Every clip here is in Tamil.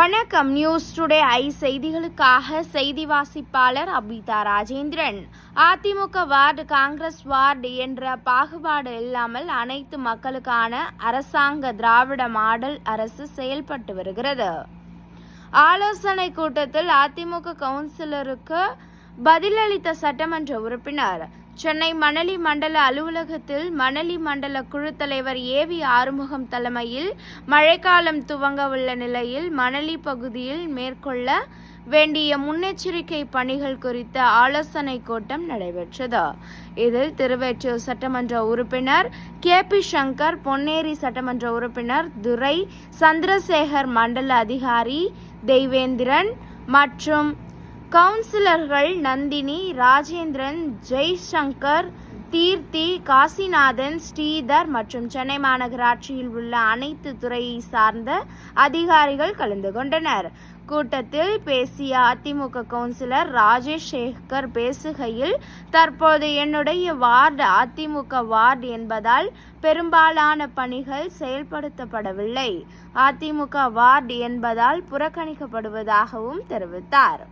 வணக்கம். நியூஸ் டுடே ஐ செய்திகளுக்காக செய்தி வாசிப்பாளர் அபிதா ராஜேந்திரன். அதிமுக வார்டு, காங்கிரஸ் வார்டு என்ற பாகுபாடு இல்லாமல் அனைத்து மக்களுக்கான அரசாங்க திராவிட மாடல் அரசு செயல்பட்டு வருகிறது. ஆலோசனை கூட்டத்தில் அதிமுக கவுன்சிலருக்கு பதிலளித்த சட்டமன்ற உறுப்பினர் சென்னை மணலி மண்டல அலுவலகத்தில் மணலி மண்டல குழு தலைவர் ஏவி ஆறுமுகம் தலைமையில் மழைக்காலம் துவங்க உள்ள நிலையில் மணலி பகுதியில் மேற்கொள்ள வேண்டிய முன்னெச்சரிக்கை பணிகள் குறித்த ஆலோசனை கூட்டம் நடைபெற்றது. இதில் திருவெற்றூர் சட்டமன்ற உறுப்பினர் KP சங்கர், பொன்னேரி சட்டமன்ற உறுப்பினர் துரை, சந்திரசேகர், மண்டல அதிகாரி தெய்வேந்திரன் மற்றும் கவுன்சிலர்கள் நந்தினி, ராஜேந்திரன், ஜெய்சங்கர், தீர்த்தி, காசிநாதன், ஸ்ரீதர் மற்றும் சென்னை மாநகராட்சியில் உள்ள அனைத்து துறையை சார்ந்த அதிகாரிகள் கலந்து கொண்டனர். கூட்டத்தில் பேசிய அதிமுக கவுன்சிலர் ராஜேஷ் சேகர் பேசுகையில், தற்போது என்னுடைய வார்டு அதிமுக வார்டு என்பதால் பெரும்பாலான பணிகள் செயல்படுத்தப்படவில்லை. அதிமுக வார்டு என்பதால் புறக்கணிக்கப்படுவதாகவும் தெரிவித்தார்.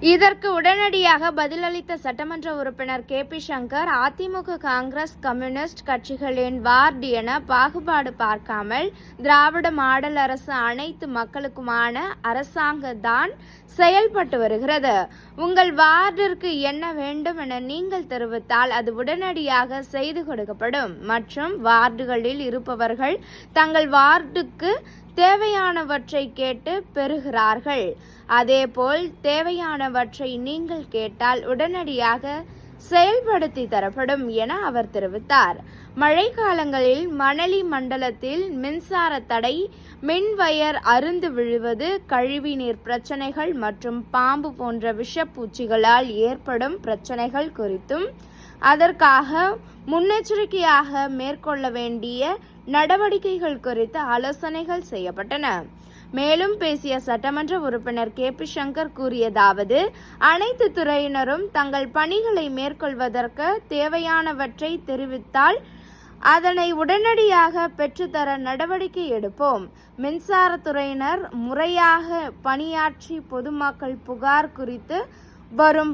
இதற்கு உடனடியாக பதிலளித்த சட்டமன்ற உறுப்பினர் KP சங்கர், அதிமுக, காங்கிரஸ், கம்யூனிஸ்ட் கட்சிகளின் வார்டு என பாகுபாடு பார்க்காமல் திராவிட மாடல் அரசு அனைத்து மக்களுக்குமான அரசாங்கம் தான் செயல்பட்டு வருகிறது. உங்கள் வார்டிற்கு என்ன வேண்டும் என நீங்கள் தெரிவித்தால் அது உடனடியாக செய்து கொடுக்கப்படும் மற்றும் வார்டுகளில் இருப்பவர்கள் தங்கள் வார்டுக்கு தேவையானவற்றை கேட்டு பெறுகிறார்கள். அதேபோல் தேவையானவற்றை நீங்கள் கேட்டால் உடனடியாக செயல்படுத்தி தரப்படும் என அவர் தெரிவித்தார். மழைக்காலங்களில் மணலி மண்டலத்தில் மின்சார தடை, மின்வயர் அறுந்து விழுவது, கழிவுநீர் பிரச்சனைகள் மற்றும் பாம்பு போன்ற விஷப்பூச்சிகளால் ஏற்படும் பிரச்சனைகள் குறித்தும் அதற்காக முன்னெச்சரிக்கையாக மேற்கொள்ள வேண்டிய நடவடிக்கைகள் குறித்து ஆலோசனைகள் செய்யப்பட்டன. மேலும் பேசிய சட்டமன்ற உறுப்பினர் KP சங்கர் கூறியதாவது, அனைத்து துறையினரும் தங்கள் பணிகளை மேற்கொள்வதற்கு தேவையானவற்றை தெரிவித்தால் அதனை உடனடியாக பெற்றுத்தர நடவடிக்கை எடுப்போம். மின்சாரத்துறையினர் முறையாக பணியாற்றி பொதுமக்கள் புகார் குறித்து வரும்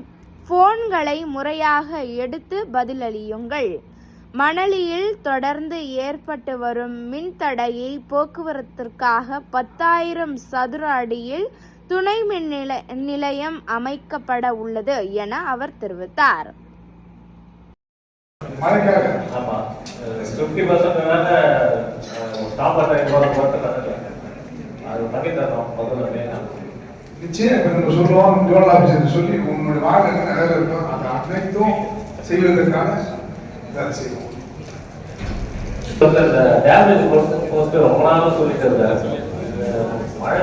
போன்களை முறையாக எடுத்து பதிலளியுங்கள். மணலியில் தொடர்ந்து ஏற்பட்டு வரும் மின்தடையை போக்குவரத்திற்காக 10,000 சதுர அடியில் துணை மின் நிலையம் அமைக்கப்பட உள்ளது என அவர் தெரிவித்தார். மழை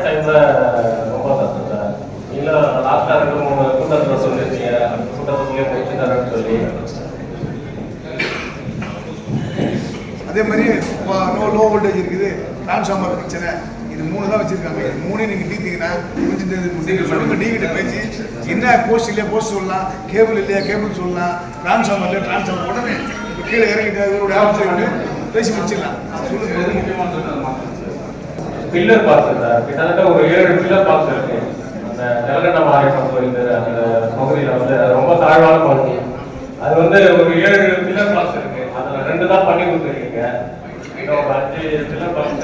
டைம்ல ரொம்ப கஷ்டம் சார். நீங்க லாஸ்டா 2-3 கூட்டத்துல சொல்லிருக்கீங்க, அந்த கூட்டத்துக்குள்ளே போயிட்டு தரேன்னு சொல்லி. அதே மாதிரி லோ வோல்டேஜ் இருக்குது, டிரான்ஸ்ஃபார்மர் பிரச்சனை, இது 3 தான் வச்சிருக்காங்க. இது 3 நீங்க தீர்த்தீங்கன்னா கொஞ்சம் சொல்லுங்க. டிவிட்ட பேசி என்ன போஸ்ட் இல்லையா போஸ்ட் சொல்லலாம், கேபிள் இல்லையா கேபிள் சொல்லலாம், டிரான்ஸ்ஃபார்மர் இல்லையா டிரான்ஸ்ஃபார்மர் உடனே இப்போ கீழே இறங்கிட்டு பேசி முடிச்சிடலாம். பில்லர் பாக்ஸ் சார், கிட்டத்தட்ட ஒரு 7 பில்லர் பாக்ஸ் இருக்கு. அந்த தெலங்கண்ணா மாரியம்மன் கோயில் அந்த பகுதியில் வந்து ரொம்ப தாழ்வான பகுதி. அது வந்து ஒரு 7 பில்லர் பாக்ஸ் இருக்கு. அதில் 2 தான் பண்ணி கொடுத்துருக்கீங்க. இன்னும் ஒரு 5 பில்லர் பாக்ஸ்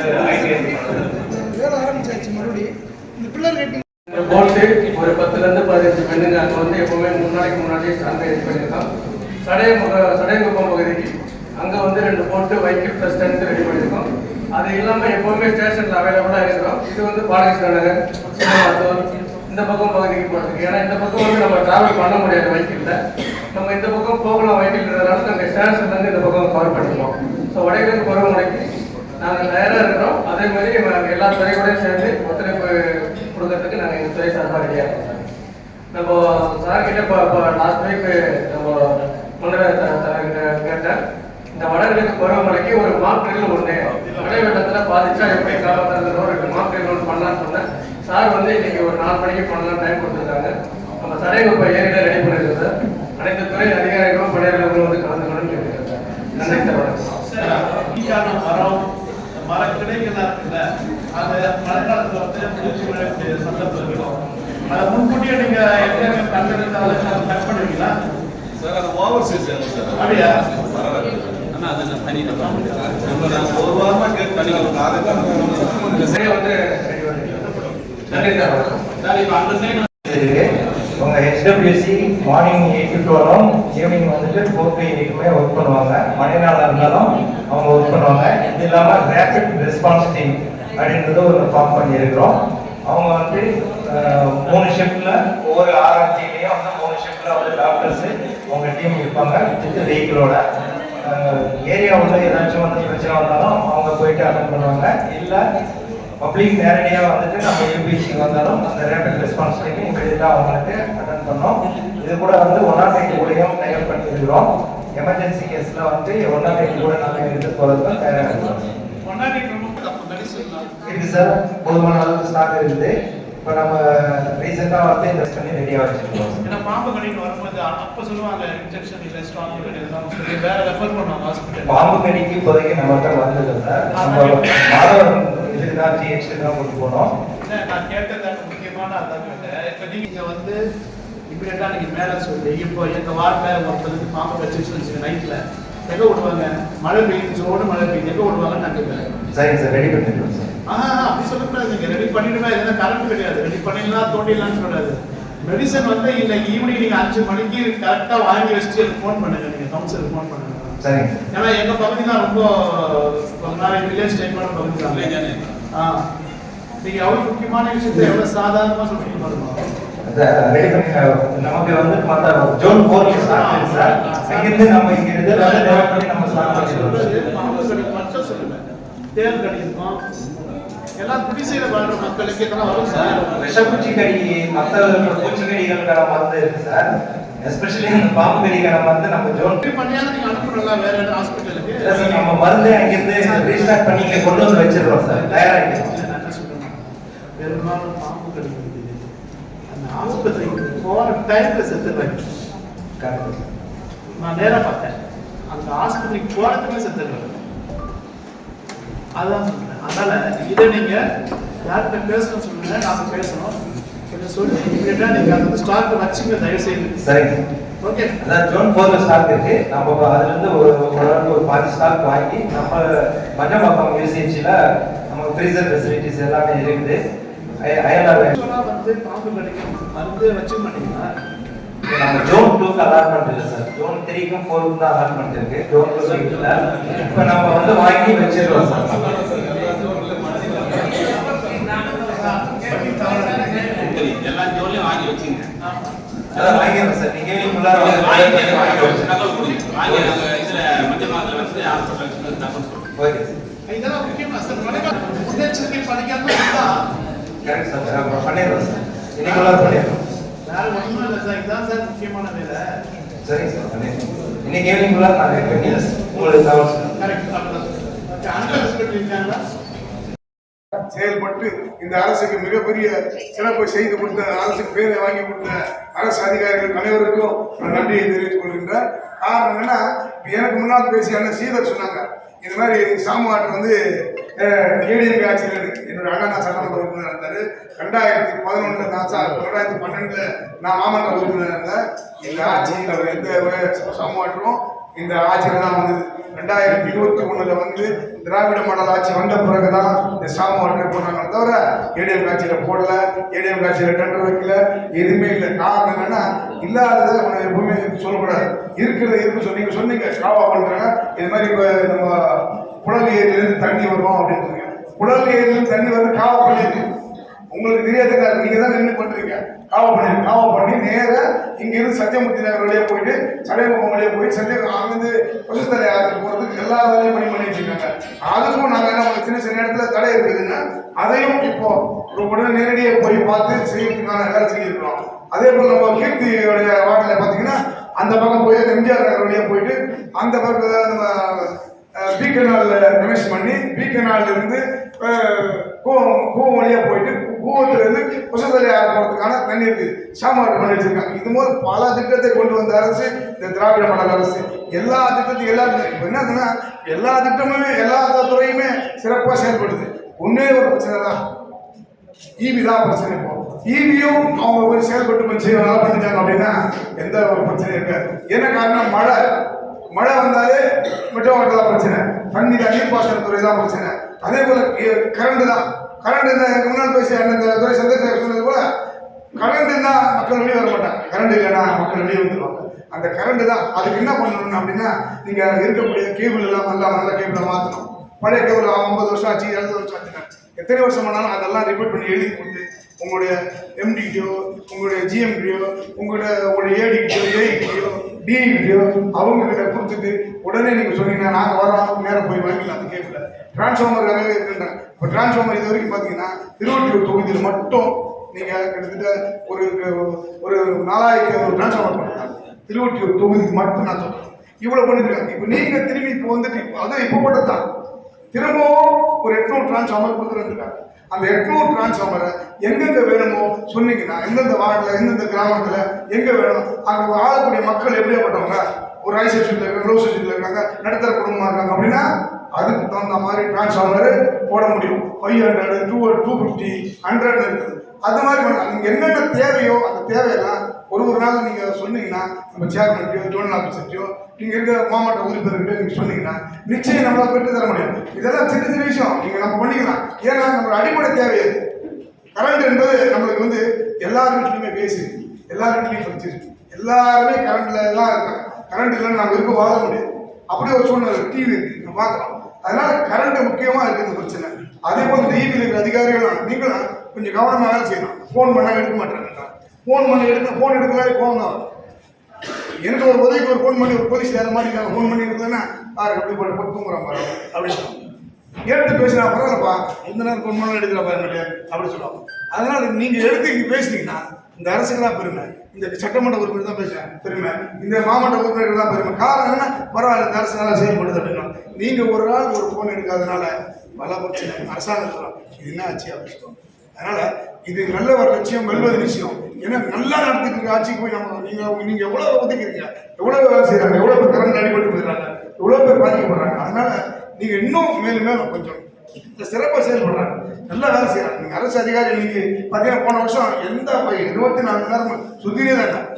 போட்டு ஒரு 10-15 பெண்ணுங்க அங்கே வந்து எப்பவுமே 3 நாளைக்கு முன்னாடியே ஸ்டாண்ட் ரெடி பண்ணியிருக்கோம். சடையங்குப்பம் பகுதிக்கு அங்கே வந்து 2 போட்டு வைக்கிள் ப்ளஸ் டென்ட் ரெடி பண்ணியிருக்கோம். அது இல்லாமல் எப்போவுமே ஸ்டேஷனில் அவைலபிளாக இருக்கிறோம். இது வந்து பாலகிருஷ்ண நகர், சின்னமாத்தூர் இந்த பக்கம் பகுதிக்கு போகிறதுக்கு. ஏன்னா இந்த பக்கம் வந்து நம்ம ட்ராவல் பண்ண முடியாது வைக்கிளில். நம்ம இந்த பக்கம் போகலாம் வைக்கிள் இருக்கிறதுனால நாங்கள் ஸ்டேஷன்லேருந்து இந்த பக்கம் கவர் பண்ணிக்கிறோம். ஸோ வடகிழக்கு பருவமழைக்கு நாங்கள் தயாராக இருக்கிறோம். அதே மாதிரி எல்லா துறையோடையும் சேர்ந்து ஒத்துழைப்பு கொடுக்கறதுக்கு நாங்கள் இந்த துறை சார்பாக ரெடியாக இருக்கோம் சார். நம்ம சார்கிட்ட இப்போ லாஸ்ட் வீக் நம்ம கேட்டேன், இந்த வடகிழக்கு பருவமழைக்கு ஒரு மாற்றில் ஒன்று மழை வெள்ளத்தில் பாதிச்சா எப்படி காப்பாற்றுறதோ 2 மாற்றில் ஒன்று பண்ணலான்னு சொன்னேன். சார் வந்து இன்னைக்கு ஒரு 4 மணிக்கு பண்ணலாம் டைம் கொடுத்துருக்காங்க. நம்ம சடையங்குப்பம் ஏரியில ரெடி பண்ணிருக்கோம் சார். அனைத்து துறை அதிகாரிகளும் பணியாளர்களும் வந்து கலந்து கொண்டு கேட்டுருக்கேன் சார். நன்றி சார். வணக்கம். ஏரியெல்லாம் இருக்குல்ல, அது மழைக்காலத்தில் வந்து முடிச்சு விழக்கூடிய சந்தர்ப்பம் இருக்கும். அதை முன்கூட்டியே நீங்க எங்க கண்டெடுத்து அதை கட் பண்ணுவீங்களா சார்? அது ஓவர் சீசன் சார். அப்படியா? ஆனால் அது நான் தனி ஒரு வாரமாக கேட்டு தனியாக சரியா வந்து நன்றி சார். சார் இப்போ அந்த சைடு உங்கள் HWC மார்னிங் 8 to 12 வரும், ஈவினிங் வந்துட்டு 4 to 8 ஒர்க் பண்ணுவாங்க. மழை நாளாக இருந்தாலும் அவங்க ஒர்க் பண்ணுவாங்க. இது இல்லாமல் ரேபிட் ரெஸ்பான்ஸ் டீம் அப்படின்றது ஒரு ஃபார்ம் பண்ணியிருக்கிறோம். அவங்க வந்து 3 ஷிஃப்டில் ஒவ்வொரு ஆர்ஆர்டிலையும் வந்து 3 ஷிஃப்டில் வந்து டாக்டர்ஸு அவங்க டீம் இருப்பாங்க வித் வெஹிக்கிளோட. ஏரியாவில் ஏதாச்சும் வந்து பிரச்சனை வந்தாலும் அவங்க போயிட்டு அட்டன் பண்ணுவாங்க. இல்லை பப்ளிக் நேரடியாக வந்துட்டு நம்ம யூபிசிக்கு வந்தாலும் அந்த ரேபிட் ரெஸ்பான்ஸ் டீம் இமீடியட்டாக அவங்களுக்கு அட்டன் பண்ணோம். இது கூட வந்து 108 கூடயும் தயார் பண்ணியிருக்கிறோம். எமர்ஜென்சி கேஸில் வந்து 108 கூட நாங்கள் எடுத்து போகிறதுக்கு தயாராக இருக்கிறோம். இருக்குது சார், போதுமான அளவுக்கு ஸ்டாக் இருக்குது. இப்போ நம்ம ரீசெண்டாக வந்து இன்வெஸ்ட் பண்ணி ரெடியாக வச்சுருக்கோம். ஏன்னா பாம்பு கடிக்கு வரும்போது அப்போ சொல்லுவாங்க இன்ஜெக்ஷன் இல்லை, ஸ்ட்ராங் இதெல்லாம் சொல்லி வேற ரெஃபர் பண்ணுவாங்க ஹாஸ்பிட்டல். பாம்பு கடிக்கு இப்போதைக்கு நம்மகிட்ட வந்தது சார். நம்ம மாதவர் இதுக்கு தான் ஜிஹெச்க்கு தான் கொண்டு போனோம். நான் கேட்டது முக்கியமான அதான் கேட்டேன். இப்போ நீங்கள் வந்து இமீடியட்டாக நீங்கள் மேலே சொல்லி இப்போ எங்கள் வார்டில் ஒருத்தருக்கு பாம்பு கடிச்சிருச்சுன்னு வச்சுங்க நைட்டில் எங்கே விடுவாங்க? மழை பெய்யுது, ஜோடு மழை பெய்யுது, எங்கே விடுவாங்கன்னு நான் கேட்குறேன். சரிங்க சார், ரெடி பண்ணிடுவோம் சார். அப்படி சொல்லக்கூடாது. நீங்கள் ரெடி பண்ணிடுவேன், எதுனா கரண்ட் கிடையாது, ரெடி பண்ணிடலாம் தோண்டிடலாம்னு சொல்லக்கூடாது. மெடிசன் வந்து இன்னைக்கு ஈவினிங் நீங்கள் 5 மணிக்கு கரெக்டாக வாங்கி வச்சுட்டு எனக்கு ஃபோன் பண்ணுங்க. நீங்கள் கவுன்சிலருக்கு ஃபோன் பண்ணுங்க. சரிங்க. ஏன்னா எங்கள் பகுதி தான் ரொம்ப வில்லேஜ் டைப்பான பகுதி தான். நீங்கள் எவ்வளோ முக்கியமான விஷயத்தை எவ்வளோ சாதாரணமாக சொல்லிட்டு பாருங்க. ரெடி பண்ணி நமக்கு வந்து மற்ற ஜோன் 4 ஸ்டார்ட் ஆகுது சார். அங்கிருந்து நம்ம இங்க இருந்து டெவலப் பண்ணி நம்ம ஸ்டார்ட் பண்ணிடுவோம். பாம்பு கடி மட்டும் சொல்லுங்க. தேல் கடி இருக்கும். எல்லாம் குடிசையில் வாழ்ற மக்களுக்கு இதெல்லாம் வரும் சார். விஷப்பூச்சி கடி மற்ற பூச்சிக்கடிகளுக்கான மருந்து இருக்கு சார். எஸ்பெஷலி இந்த பாம்பு கடிக்கான மருந்து நம்ம ஜோன் பண்ணியாலும் நீங்கள் அனுப்பலாம் வேற ஹாஸ்பிட்டலுக்கு. இல்லை சார், நம்ம மருந்து அங்கிருந்து ரீஸ்டார்ட் பண்ணி இங்கே கொண்டு வந்து வச்சிடுறோம் சார். தயாராகிடுவோம். பெரும்பாலும் பாம்பு கடி அந்த ஆஸ்பத்திரிக்கு போகிற டைமில் செத்துடுறாங்க. நான் நேராக பார்த்தேன், அந்த ஆஸ்பத்திரிக்கு போகிறதுக்குமே செத்துடுறாங்க. அதான் சொல்றேன். அதனால இதை நீங்க யார்கிட்ட பேசணும் சொல்லுங்க, நாம பேசணும். கொஞ்சம் சொல்லி இமீடியட்டா நீங்க அந்த ஸ்டாக் வச்சுங்க தயவு செய்து. சரிங்க. ஓகே. அதான் ஜோன் 4 ஸ்டாக் இருக்கு. நம்ம அதுல இருந்து ஒரு பாதி ஸ்டாக் வாங்கி நம்ம மஞ்சப்பாக்கம் யூசிஹெச்ல நம்ம ஃப்ரீசர் ஃபெசிலிட்டிஸ் எல்லாமே இருக்குது. அயலார் வந்து பாம்பு கடிக்கும் மருந்து வச்சு மாட்டீங்களா? நம்ம ஜோன் 2க்கு அலாட்மெண்ட் இல்லை சார். ஜோன் 3க்கும் 4க்கும் தான் அலாட்மெண்ட் இருக்கு. ஜோன் 2 இல்ல. இப்போ நம்ம வந்து வாங்கி வச்சிருக்கோம் சார். எல்லா ஜோன்லையும் வாங்கி வச்சுங்க. அதான் வாங்கிடுறோம் சார். நீங்க உள்ளார ஓகே இதெல்லாம் முக்கியமா சார். முன்னெச்சரிக்கை பண்ணிக்காம கரெக்ட் சார். பண்ணிடுறோம் சார். இன்னைக்கு உள்ளார பண்ணிடுறோம். வேற ஒன்றும் இல்லை சார். இதுதான் சார் முக்கியமான வேலை. சரிங்க சார், பண்ணிடுறோம். இன்னைக்கு ஈவினிங் உள்ளார நான் ரெடி பண்ணி உங்களுக்கு தகவல் சார். கரெக்ட். ஓகே. அங்கே ஹாஸ்பிட்டல் இருக்காங்களா? செயல்பட்டு இந்த அரசுக்கு மிகப்பெரிய சிறப்பை செய்து கொடுத்த, அரசுக்கு பேரை வாங்கி கொடுத்த அரசு அதிகாரிகள் அனைவருக்கும் நான் நன்றியை தெரிவித்துக் கொள்கின்றேன். காரணம் என்னன்னா, எனக்கு முன்னால் பேசிய அண்ணன் சீதர் சொன்னாங்க, இந்த மாதிரி சாமுவாட்டர் வந்து ஏடிஎம்கே ஆட்சியில் என்னோட அண்ணா சட்டமன்ற உறுப்பினர் இருந்தார். 2011 நான் 2012 நான் மாமன்ற உறுப்பினர் இருந்தேன். இந்த ஆட்சியில் எந்த சாமுவாட்டரும் இந்த ஆட்சியில் தான் வந்தது. 2021 வந்து திராவிட மாடல் ஆட்சி வந்த பிறகுதான் இந்த சாம வாட்டரை போட்டாங்க தவிர ஏடிஎம் காட்சியில போடல, ஏடிஎம் காட்சியில டெண்டர் வைக்கல, எதுவுமே இல்லை. காரணம் என்னன்னா, இல்லாததை எப்பவுமே சொல்லக்கூடாது, இருக்கிறத இருக்கு சொன்னீங்க. சொன்னீங்க காவா பண்றாங்க. இது மாதிரி இப்போ நம்ம புழல் ஏரியிலிருந்து தண்ணி வரும் அப்படின்னு. புழல் ஏரியிலிருந்து தண்ணி வந்து காவா பண்ணியிருக்கு. உங்களுக்கு தெரியாதுங்க, நீங்க தான் நின்று பண்றீங்க. காவா பண்ணி நேர இங்கிருந்து சத்தியமூர்த்தி நகர் வழியா போயிட்டு சடையகுப்பம் வழியா போய் அங்கிருந்து பசுத்தலை ஆற்றுக்கு போறதுக்கு எல்லா வேலையும் பண்ணி வச்சிருக்காங்க. அதுக்கும் நாங்க என்ன சின்ன சின்ன இடத்துல தடை இருக்குதுன்னா அதையும் இப்போ உடனே நேரடியாக போய் பார்த்து செய்யறதுக்கான வேலை செஞ்சிருக்கிறோம். அதே போல நம்ம கீர்த்தியோடைய வார்டில் பார்த்தீங்கன்னா அந்த பக்கம் போய் எம்ஜிஆர் நகர் வழியா போயிட்டு அந்த பக்கத்தில் நம்ம பீக்கனால் கனெக்ஷன் பண்ணி பீக்கனால் இருந்து கூவம் வழியா போயிட்டு கூவத்துல இருந்து புசத்தலை ஆறு போறதுக்கான தண்ணீருக்கு சாமான் பண்ணி வச்சிருக்காங்க. இது போது பல திட்டத்தை கொண்டு வந்த அரசு இந்த திராவிட மாடல் அரசு. எல்லா திட்டத்தையும் என்னதுன்னா எல்லா திட்டமுமே எல்லா துறையுமே சிறப்பாக செயல்படுது. ஒன்னே ஒரு பிரச்சனை தான், ஈபி தான் பிரச்சனை. இப்போ ஈபியும் அவங்க போய் செயல்பட்டு போய் செய்வாங்க பண்ணிட்டாங்க அப்படின்னா எந்த ஒரு பிரச்சனையும் இருக்காது. என்ன காரணம்? மழை வந்தாலே மெட்ரோவாட்டர் தான் பிரச்சனை, தண்ணி நீர்ப்பாசனத்துறை தான் பிரச்சனை. அதே போல கரண்ட் தான். கரண்ட் இருந்தால் எனக்கு முன்னால் பேசி அந்த துறை சந்திரசேகர் சொன்னது போல கரண்ட் இருந்தால் மக்கள் வெளியே வர மாட்டாங்க, கரண்ட் இல்லைன்னா மக்கள் வெளியே வந்துடுவாங்க. அந்த கரண்ட் தான். அதுக்கு என்ன பண்ணணும் அப்படின்னா நீங்கள் இருக்கக்கூடிய கேபிள் எல்லாம் நல்ல கேபிளை மாற்றணும். பழைய கேபிள் 50 வருஷம் ஆச்சு, 70 வருஷம் ஆச்சுன்னா எத்தனை வருஷம் ஆனாலும் அதெல்லாம் ரிப்போர்ட் பண்ணி எழுதி கொடுத்து உங்களுடைய எம்டிக்கிட்டயோ உங்களுடைய ஜிஎம்கிட்டயோ உங்களுடைய ஏடிக்கிட்டயோ ஏஐக்கிட்டயோ டிஐக்கிட்டயோ அவங்ககிட்ட கொடுத்துட்டு உடனே நீங்கள் சொன்னீங்கன்னா நாங்கள் வரோம், நேரம் போய் வாங்கிக்கலாம் அந்த கேபிள. டிரான்ஸ்ஃபார்மர் வேலையே இருக்குன்றாங்க. இப்போ டிரான்ஸ்ஃபார்மர் இது வரைக்கும் பார்த்தீங்கன்னா திருவள்ளூர் தொகுதியில் மட்டும் நீங்கள் கிட்டத்தட்ட ஒரு 4000 டிரான்ஸ்ஃபார்மர் பண்ணுறாங்க. திருவொற்றியூர் தொகுதிக்கு மட்டும் நான் சொல்கிறேன், இவ்வளோ பண்ணியிருக்காங்க. இப்போ நீங்கள் திரும்பி இப்போ வந்துட்டு அதுவும் இப்போ மட்டும் தான் திரும்பவும் ஒரு 800 டிரான்ஸ்ஃபார்மர் கொடுத்துருக்காங்க. அந்த 800 டிரான்ஸ்ஃபார்மரை எங்கெங்க வேணுமோ சொன்னீங்கன்னா, எந்தெந்த வார்டில் எந்தெந்த கிராமத்தில் எங்கே வேணும், அங்கே வாழக்கூடிய மக்கள் எப்படியாப்பட்டவங்க, ஒரு ஹை செக்ஷனில் இருக்காங்க, லோ செக்ஷனில் இருக்காங்க, நடுத்தர குடும்பமாக இருக்காங்க அப்படின்னா அதுக்கு தகுந்த மாதிரி டிரான்ஸ்ஃபார்மரு போட முடியும். 500, 250, 100 இருக்குது. அது மாதிரி பண்ணலாம். நீங்கள் என்னென்ன தேவையோ அந்த தேவையெல்லாம் ஒரு நாள் நீங்கள் சொன்னீங்கன்னா நம்ம சேர்மன்ட்டையோ ஜோனல் ஆஃபீஸர்ட்டையோ நீங்கள் இருக்க மாவட்ட உறுப்பினர்கிட்ட நீங்கள் சொன்னீங்கன்னா நிச்சயம் நம்மளால் பெற்று தர முடியும். இதெல்லாம் சின்ன சின்ன விஷயம் நீங்கள் நம்ம பண்ணிக்கலாம். ஏன்னா நம்மளோட அடிப்படை தேவை அது. கரண்ட் என்பது நம்மளுக்கு வந்து எல்லார் வீட்லையுமே பேசி, எல்லார் வீட்லையும் படிச்சிருக்கு, எல்லாருமே கரண்ட்ல எல்லாம் இருக்காங்க. கரண்ட் இல்லைன்னு நம்ம இருக்க வாழ முடியாது. அப்படியே ஒரு சூழ்நிலை டிவி இருக்கு, நம்ம பார்க்கலாம். அதனால கரண்ட் முக்கியமாக இருக்குது இந்த பிரச்சனை. அதே போல் டிவியில் இருக்கிற அதிகாரிகளும் நீங்களும் கொஞ்சம் கவனமாக செய்யணும். ஃபோன் பண்ணால் எடுக்க மாட்டேன், ஃபோன் எடுக்கலாலே கோவம் தான். எனக்கு ஒரு உதவிக்கு ஒரு ஃபோன் பண்ணி ஒரு போலீஸ் வேறு மாதிரி ஃபோன் பண்ணி எடுக்கலன்னா பாரு எப்படி போட்டு தூங்குறான் பாரு அப்படின்னு எடுத்து பேசினா பரவாயில்லப்பா, எந்த நேரம் ஃபோன் பண்ணாலும் எடுக்கிற பாருங்க அப்படி சொல்லுவாங்க. அதனால நீங்கள் எடுத்து இங்கே பேசுனீங்கன்னா இந்த அரசுக்கு தான் பெருமை, இந்த சட்டமன்ற உறுப்பினர் தான் பேசுகிறேன் பெருமை, இந்த மாவட்ட உறுப்பினர்கள் தான் பெருமை. காரணம் என்னன்னா பரவாயில்ல இந்த அரசு நல்லா செயல்படுது அப்படின்னா. நீங்கள் ஒரு நாள் ஒரு ஃபோன் எடுக்காதனால பல பிரச்சனை அரசாங்கம் சொல்லலாம் இது என்ன ஆச்சு அப்படின்னு சொல்லுவாங்க. அதனால இது நல்ல ஒரு லட்சியம், வெல்வது நிச்சயம். ஏன்னா நல்லா நடத்திட்டு இருக்க ஆட்சிக்கு போய் நம்ம நீங்க எவ்வளவு ஒதுக்கிறீங்க, எவ்வளவு வேலை செய்யறாங்க, எவ்வளவு பேர் கரண்ட் அடிபட்டு போயிடுறாங்க, எவ்வளவு பேர் பாதிக்கப்படுறாங்க. அதனால நீங்க இன்னும் மேலும் மேலும் கொஞ்சம் சிறப்பாக செயல்படுறாங்க, நல்லா வேலை செய்யறாங்க. நீங்க அரசு அதிகாரி இன்னைக்கு பார்த்தீங்கன்னா போன வருஷம் எந்த 24 மணி நேரம் சுத்தினே தான்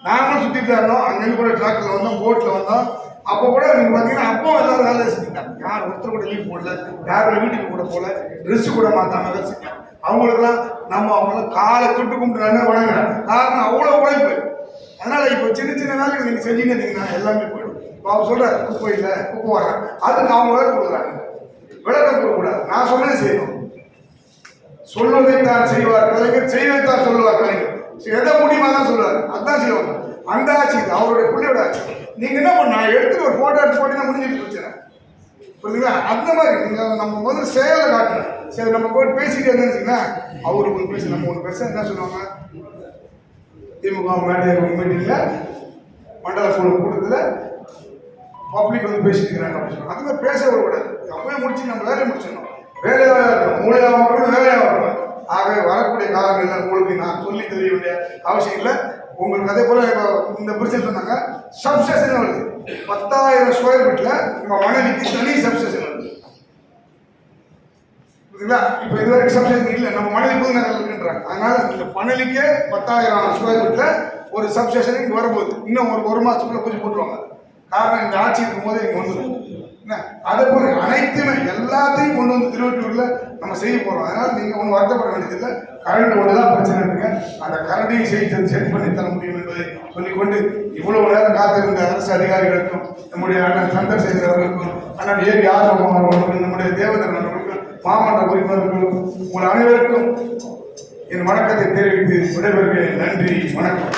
நாங்களும் சுத்திட்டு தான் இருந்தோம். அங்கே கூட டிராக்டர்ல வந்தோம், போட்ல வந்தோம். அப்போ கூட நீங்க பார்த்தீங்கன்னா அப்போ எல்லாரும் வேலை செஞ்சுட்டாங்க. யார் ஒருத்தர் கூட லீவ் போடல, யாரும் வீட்டுக்கு கூட போல, ட்ரெஸ் கூட மாத்தாம வேலை செஞ்சாங்க. அவங்களுக்குலாம் நம்ம அவங்கள காலை தொட்டு கும்பிட்டு வணங்குறாங்க. காரணம் அவ்வளோ உழைப்பு. அதனால இப்போ சின்ன சின்ன வேலைகள் நீங்க செஞ்சுன்னு இருந்தீங்கன்னா எல்லாமே போயிடும். இப்போ அவர் சொல்றாரு குப்பை இல்லை, குப்பை வர்றாங்க, அதுக்கு அவங்க வேலை கொடுக்குறாங்க. விளக்கம் கொடுக்கக்கூடாது, நான் சொன்னது செய்யணும். சொல்வதைத்தான் செய்வார் கலைஞர், செய்வதைத்தான் சொல்லுவார் கலைஞர். எதை முடியுமா தான் சொல்லுவார், அதுதான் செய்வாங்க. அந்த ஆட்சி அவருடைய பிள்ளையோட ஆட்சி. நீங்க என்ன பண்ண எடுத்துட்டு ஒரு போட்டோ எடுத்து போட்டீங்கன்னா முடிஞ்சிட்டு பிரச்சனை, புரியுதுங்களா? அந்த மாதிரி நீங்க நம்ம முதல்ல செயலை காட்டணும். சரி நம்ம போட்டு பேசிட்டு இருந்துச்சுன்னா அவரு ஒன்று பேச நம்ம ஒன்று பேச என்ன சொல்லுவாங்க, திமுக மீட்டிங்ல மண்டல குழு கூட்டத்தில் பப்ளிக் வந்து பேசிட்டு இருக்கிறாங்க அப்படின்னு சொல்லுவாங்க. அது மாதிரி பேச விடக்கூடாது. அப்பவே முடிச்சு நம்ம வேலையை முடிச்சிடணும். வேலையாக இருக்கணும், மூலையாக வரணும், வேலையாக வரணும். ஆகவே வரக்கூடிய காலங்களில் உங்களுக்கு நான் சொல்லி தெரிய வேண்டிய அவசியம் இல்லை. உங்களுக்கு அதே போல இந்த பிரச்சனை சொன்னாங்க சப்ஸ்டேஷன் வருது. 10,000 ஸ்கொயர் ஃபீட்ல நம்ம மணலிக்கு தனி சப்ஸ்டேஷன் வருது, புரியுதுங்களா? இப்போ இதுவரைக்கும் சப்ஸ்டேஷன் இல்லை, நம்ம மணலி புதுநகரில் இருக்குன்றாங்க. அதனால இந்த மணலிக்கே 10,000 ஸ்கொயர் ஃபீட்ல ஒரு சப்ஸ்டேஷன் இங்கே வரப்போகுது. இன்னும் ஒரு மாசத்துக்குள்ள பூஜை போட்டுருவாங்க. காரணம் இந்த ஆட்சி இருக்கும்போது இங்கே வந்துடும். அதே போல அனைத்துமே எல்லாத்தையும் கொண்டு வந்து திருவொற்றியூர்ல நம்ம செய்ய போறோம். அதனால நீங்க ஒன்றும் வருத்தப்பட வேண்டியதில்லை. கரண்ட் ஒன்றுதான் பிரச்சனை இருக்குங்க. அந்த கரண்டையும் சரி பண்ணி தர முடியும் என்பதை சொல்லிக்கொண்டு இவ்வளவு நேரம் காத்திருந்த அரசு அதிகாரிகளுக்கும், நம்முடைய அண்ணன் சந்திரசேகர் அவர்களுக்கும், அண்ணன் ஏபி ஆதவன் அவர்களுக்கும், நம்முடைய தேவேந்திரன் அவர்களுக்கும், மாவட்ட உறுப்பினர்களுக்கும், உங்கள் அனைவருக்கும் என் வணக்கத்தை தெரிவித்து விடைபெறுகிறேன். நன்றி, வணக்கம்.